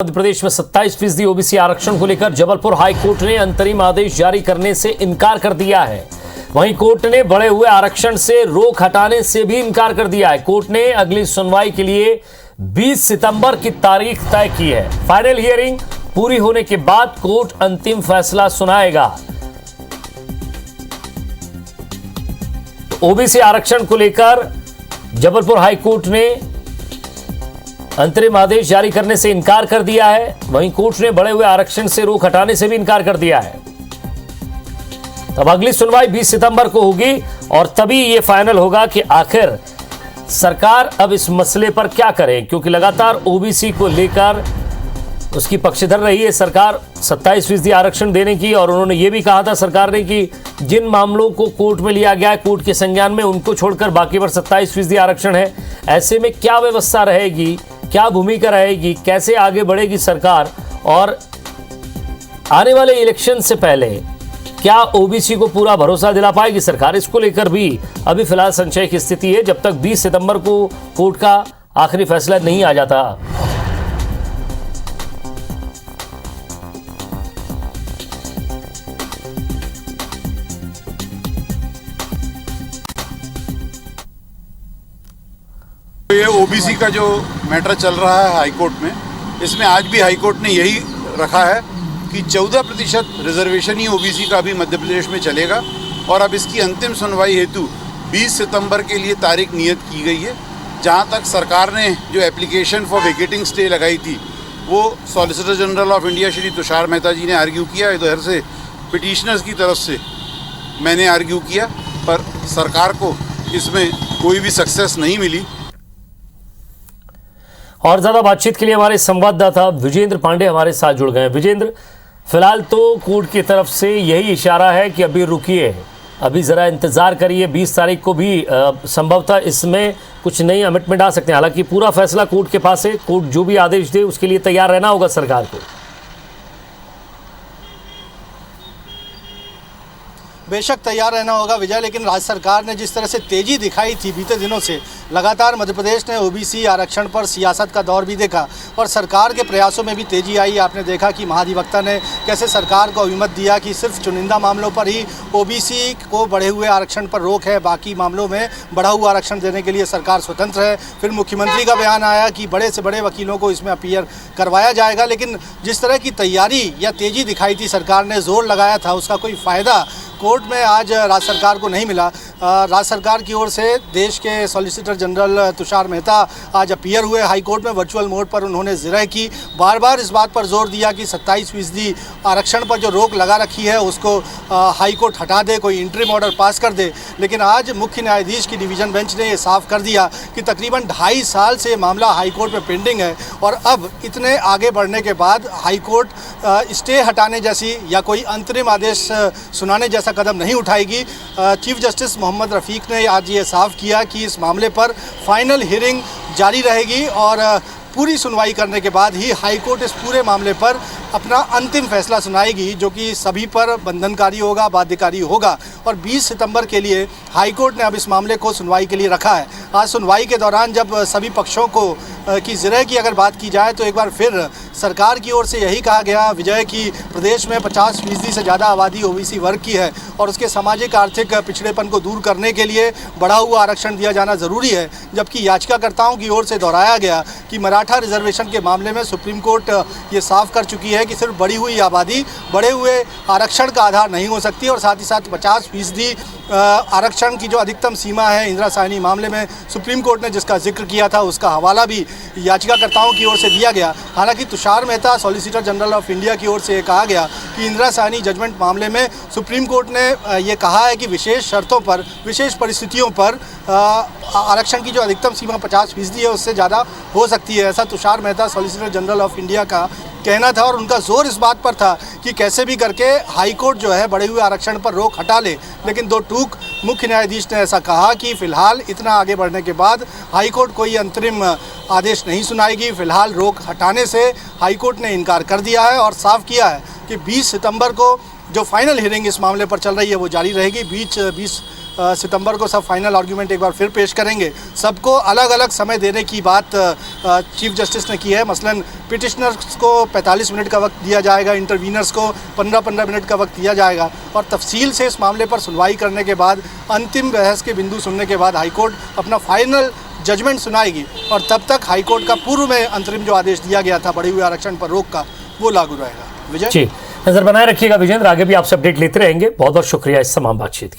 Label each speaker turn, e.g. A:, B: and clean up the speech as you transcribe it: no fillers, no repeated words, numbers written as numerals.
A: मध्य प्रदेश में 27% ओबीसी आरक्षण को लेकर जबलपुर हाई कोर्ट ने अंतरिम आदेश जारी करने से इनकार कर दिया है। वहीं कोर्ट ने बढ़े हुए आरक्षण से रोक हटाने से भी इनकार कर दिया है। कोर्ट ने अगली सुनवाई के लिए 20 सितंबर की तारीख तय की है। फाइनल हियरिंग पूरी होने के बाद कोर्ट अंतिम फैसला सुनाएगा। ओबीसी आरक्षण को लेकर जबलपुर हाई कोर्ट ने अंतरिम आदेश जारी करने से इनकार कर दिया है। वहीं कोर्ट ने बढ़े हुए आरक्षण से रोक हटाने से भी इनकार कर दिया है। तब अगली सुनवाई 20 सितंबर को होगी और तभी यह फाइनल होगा कि आखिर सरकार अब इस मसले पर क्या करे, क्योंकि लगातार ओबीसी को लेकर उसकी पक्षधर रही है सरकार 27% आरक्षण देने की। और उन्होंने ये भी कहा था सरकार ने कि जिन मामलों को कोर्ट में लिया गया है कोर्ट के संज्ञान में, उनको छोड़कर बाकी पर 27% आरक्षण है। ऐसे में क्या व्यवस्था रहेगी, क्या भूमिका रहेगी, कैसे आगे बढ़ेगी सरकार, और आने वाले इलेक्शन से पहले क्या ओबीसी को पूरा भरोसा दिला पाएगी सरकार, इसको लेकर भी अभी फिलहाल संशय की स्थिति है जब तक 20 सितंबर को कोर्ट का आखिरी फैसला नहीं आ जाता।
B: ये ओबीसी का जो मैटर चल रहा है हाई कोर्ट में, इसमें आज भी हाई कोर्ट ने यही रखा है कि 14% रिजर्वेशन ही ओबीसी का भी मध्य प्रदेश में चलेगा। और अब इसकी अंतिम सुनवाई हेतु 20 सितंबर के लिए तारीख नियत की गई है। जहां तक सरकार ने जो एप्लीकेशन फॉर वेकेटिंग स्टे लगाई थी, वो solicitor general of India Shri Tushar Mehta ji ने आर्ग्यू किया। इधर से पिटिशनर्स की तरफ से मैंने आर्ग्यू किया, पर सरकार को इसमें कोई भी सक्सेस नहीं मिली।
A: और ज्यादा बातचीत के लिए हमारे संवाददाता विजेंद्र पांडे हमारे साथ जुड़ गए हैं। विजेंद्र, फिलहाल तो कोर्ट की तरफ से यही इशारा है कि अभी रुकिए, अभी जरा इंतजार करिए, 20 तारीख को भी संभवतः इसमें कुछ नई अमेंडमेंट आ सकते हैं। हालांकि पूरा फैसला कोर्ट के पास है, कोर्ट जो भी आदेश दे उसके लिए तैयार रहना होगा सरकार को।
C: बेशक तैयार रहना होगा विजय, लेकिन राज्य सरकार ने जिस तरह से तेज़ी दिखाई थी बीते दिनों से, लगातार मध्य प्रदेश ने ओबीसी आरक्षण पर सियासत का दौर भी देखा और सरकार के प्रयासों में भी तेज़ी आई। आपने देखा कि महाधिवक्ता ने कैसे सरकार को अभिमत दिया कि सिर्फ चुनिंदा मामलों पर ही ओबीसी को बढ़े हुए आरक्षण पर रोक है, बाकी मामलों में बढ़ा हुआ आरक्षण देने के लिए सरकार स्वतंत्र है। फिर मुख्यमंत्री का बयान आया कि बड़े से बड़े वकीलों को इसमें अपीयर करवाया जाएगा। लेकिन जिस तरह की तैयारी या तेज़ी दिखाई थी, सरकार ने जोर लगाया था, उसका कोई फ़ायदा कोर्ट में आज राज्य सरकार को नहीं मिला। राज्य सरकार की ओर से देश के सॉलिसिटर जनरल तुषार मेहता आज अपीयर हुए हाई कोर्ट में वर्चुअल मोड पर। उन्होंने ज़िरह की, बार बार इस बात पर जोर दिया कि 27% आरक्षण पर जो रोक लगा रखी है उसको हाई कोर्ट हटा दे, कोई इंटरिम ऑर्डर पास कर दे। लेकिन आज मुख्य न्यायाधीश की डिवीज़न बेंच ने ये साफ कर दिया कि तकरीबन 2.5 साल से मामला हाई कोर्ट में पेंडिंग है और अब इतने आगे बढ़ने के बाद हाई कोर्ट स्टे हटाने जैसी या कोई अंतरिम आदेश सुनाने जैसा कदम नहीं उठाएगी। चीफ जस्टिस मोहम्मद रफ़ीक ने आज ये साफ किया कि इस मामले पर फाइनल हियरिंग जारी रहेगी और पूरी सुनवाई करने के बाद ही हाई कोर्ट इस पूरे मामले पर अपना अंतिम फैसला सुनाएगी, जो कि सभी पर बंधनकारी होगा, बाध्यकारी होगा। और 20 सितंबर के लिए हाई कोर्ट ने अब इस मामले को सुनवाई के लिए रखा है। आज सुनवाई के दौरान जब सभी पक्षों को की ज़िरह की अगर बात की जाए तो एक बार फिर सरकार की ओर से यही कहा गया विजय कि प्रदेश में 50% से ज़्यादा आबादी ओबीसी वर्ग की है और उसके सामाजिक आर्थिक पिछड़ेपन को दूर करने के लिए बढ़ा हुआ आरक्षण दिया जाना ज़रूरी है। जबकि याचिकाकर्ताओं की ओर से दोहराया गया कि मराठा रिजर्वेशन के मामले में सुप्रीम कोर्ट ये साफ कर चुकी है कि सिर्फ बढ़ी हुई आबादी बढ़े हुए आरक्षण का आधार नहीं हो सकती। और साथ ही साथ 50% आरक्षण की जो अधिकतम सीमा है इंदिरा साहनी मामले में सुप्रीम कोर्ट ने जिसका जिक्र किया था, उसका हवाला भी याचिकाकर्ताओं की ओर से दिया गया। हालांकि Tushar Mehta solicitor general of India की ओर से ये कहा गया कि इंदिरा साहनी जजमेंट मामले में सुप्रीम कोर्ट ने ये कहा है कि विशेष शर्तों पर, विशेष परिस्थितियों पर आरक्षण की जो अधिकतम सीमा 50% है उससे ज़्यादा हो सकती है। ऐसा Tushar Mehta solicitor general of India का कहना था और उनका जोर इस बात पर था कि कैसे भी करके हाई कोर्ट जो है बढ़े हुए आरक्षण पर रोक हटा ले। लेकिन दो टूक मुख्य न्यायाधीश ने ऐसा कहा कि फ़िलहाल इतना आगे बढ़ने के बाद हाई कोर्ट कोई अंतरिम आदेश नहीं सुनाएगी। फ़िलहाल रोक हटाने से हाई कोर्ट ने इनकार कर दिया है और साफ किया है कि 20 सितंबर को जो फाइनल हियरिंग इस मामले पर चल रही है वो जारी रहेगी। 20 सितंबर को सब फाइनल आर्ग्यूमेंट एक बार फिर पेश करेंगे। सबको अलग अलग समय देने की बात चीफ जस्टिस ने की है। मसलन पिटिशनर्स को 45 मिनट का वक्त दिया जाएगा, इंटरवीनर्स को 15-15 मिनट का वक्त दिया जाएगा और तफसील से इस मामले पर सुनवाई करने के बाद अंतिम बहस के बिंदु सुनने के बाद हाईकोर्ट अपना फाइनल जजमेंट सुनाएगी और तब तक हाईकोर्ट का पूर्व में अंतरिम जो आदेश दिया गया था बढ़े हुए आरक्षण पर रोक का, वो लागू रहेगा। विजय
A: जी, नजर बनाए रखिएगा विजेंद्र, आगे भी आपसे अपडेट लेते रहेंगे। बहुत बहुत शुक्रिया इस तमाम बातचीत के लिए।